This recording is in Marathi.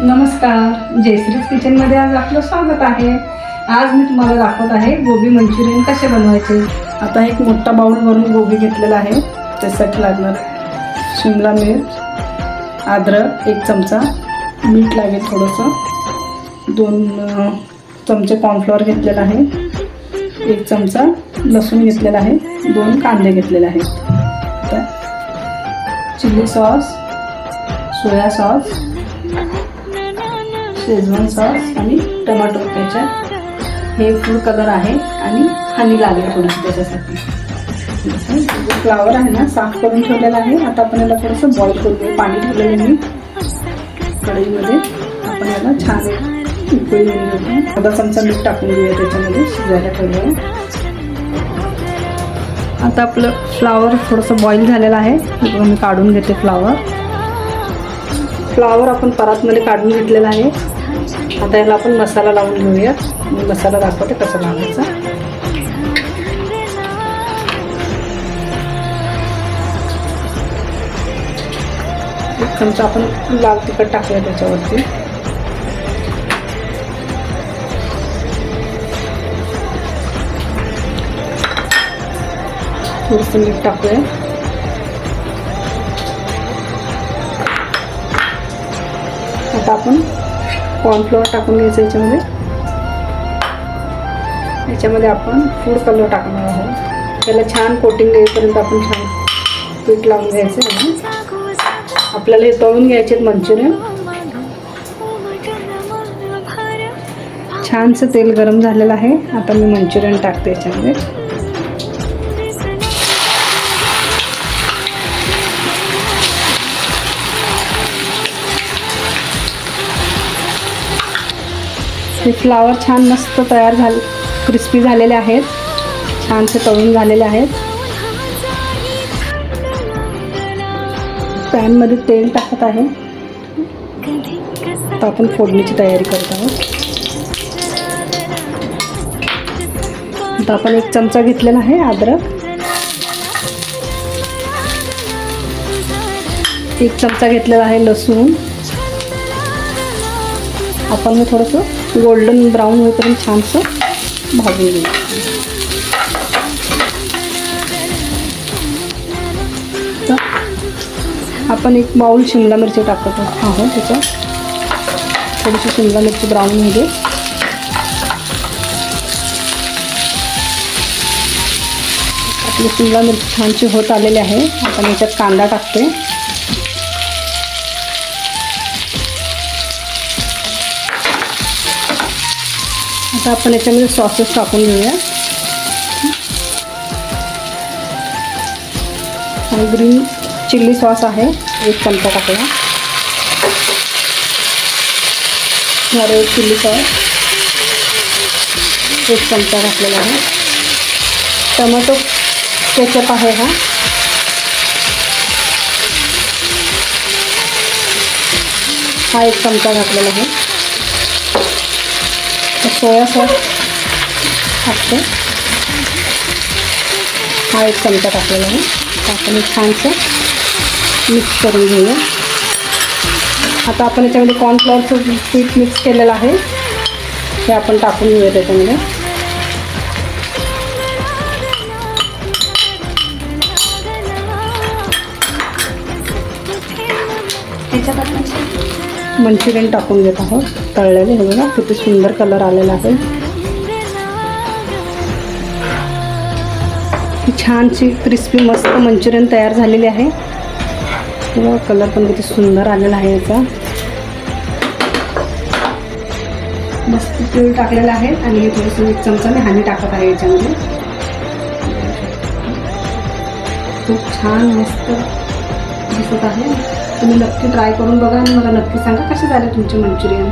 नमस्कार, जयश्रीज किचनमध्ये आज आपलं स्वागत आहे। आज मी तुम्हाला दाखवत आहे गोबी मंचुरियन कसे बनवायचे। आता एक मोठा बाउल भरून गोबी घेतलेला आहे। त्यासाठी लागणार शिमला मिर्च, अद्रक 1 चमचा, मीठ लागेल थोडंसं, 2 चमचे कॉर्नफ्लोअर घेतलेला आहे, 1 चमचा लसूण घेतलेला आहे, 2 कांदे घेतलेले आहेत। तर chilli sauce, soya sauce, schezwan sauce आणि टोमॅटो केचप, हे फूड कलर आहे आणि हनी लागेल थोडंसं त्याच्यासाठी। फ्लावर आहे ना साफ करून ठेवलेला आहे। आता आपण याला थोडंसं बॉईल करूया। पाणी ठेवलेलं मी कढईमध्ये, आपण याला छान उकळी देऊन घेऊया। अर्धा चमचा मीठ टाकून घेऊया त्याच्यामध्ये शिजायला ठेवलं। आता आपलं फ्लावर थोडंसं बॉईल झालेलं आहे, मी काढून घेते फ्लावर आपण परातमध्ये काढून घेतलेला आहे। आता याला आपण मसाला लावून घेऊया। मी मसाला दाखवते कसा लावायचा। 1 चमचा आपण लाल तिखट टाकूया त्याच्यावरती, थोडंसं मीठ टाकूया। आता आपण कॉर्नफ्लोअर टाकून घ्यायचं याच्यामध्ये आपण फूड कलर टाकणार आहोत। त्याला छान कोटिंग देईपर्यंत आपण छान पीठ लावून घ्यायचं। आपल्याला हे तळून घ्यायचे मंचुरियन। छानसं तेल गरम झालेलं आहे। आता मी मंचुरियन टाकते याच्यामध्ये। हे फ्लावर छान मस्त तयार झाले, क्रिस्पी झालेले आहेत, छानसे तळून झालेले आहेत। पॅनमध्ये तेल टाकत आहे। आता आपण फोडणीची तयारी करत आहोत। आता आपण 1 चमचा घेतलेला आहे अद्रक, 1 चमचा घेतलेला आहे लसूण। आपण हे थोडंसं गोल्डन ब्राऊन होईपर्यंत छानसं भाजून घेऊ। आपण 1 बाउल शिमला मिरची टाकत आहोत। त्याच्यात थोडीशी शिमला मिरची ब्राऊन होऊ दे। आपली शिमला मिरची छानशी होत आलेली आहे। आपण याच्यात कांदा टाकते। आता आपण याच्यामध्ये सॉसेस टाकून घेऊया। ग्रीन चिली सॉस आहे, 1 चमचा टाकला। रेड चिली सॉस 1 चमचा टाकलेला आहे। टोमॅटो केचप आहे हा 1 चमचा टाकलेला आहे। सोया सॉस टाकते, हा 1 चमचा टाकलेला आहे। आपण छानसं मिक्स करून घेऊया। आता आपण याच्यामध्ये कॉर्नफ्लॉवरचं पीठ मिक्स केलेलं आहे, हे आपण टाकून घेऊया त्याच्यामध्ये। मंचुरियन टाकून घेत आहोत तळलेले। हे बघा किती सुंदर कलर आलेला आहे। छानशी क्रिस्पी मस्त मंचुरियन तयार झालेली आहे। बघा कलर पण किती सुंदर आलेला आहे याचा। मस्त तेल टाकलेलं आहे आणि हे थोडंसं 1 चमचा मी हनी टाकत आहे याच्यामध्ये। खूप छान मस्त दिसत आहे। तुम्ही नक्की ट्राय करून बघा आणि मला नक्की सांगा कसे झाले तुमचे मंचुरियन।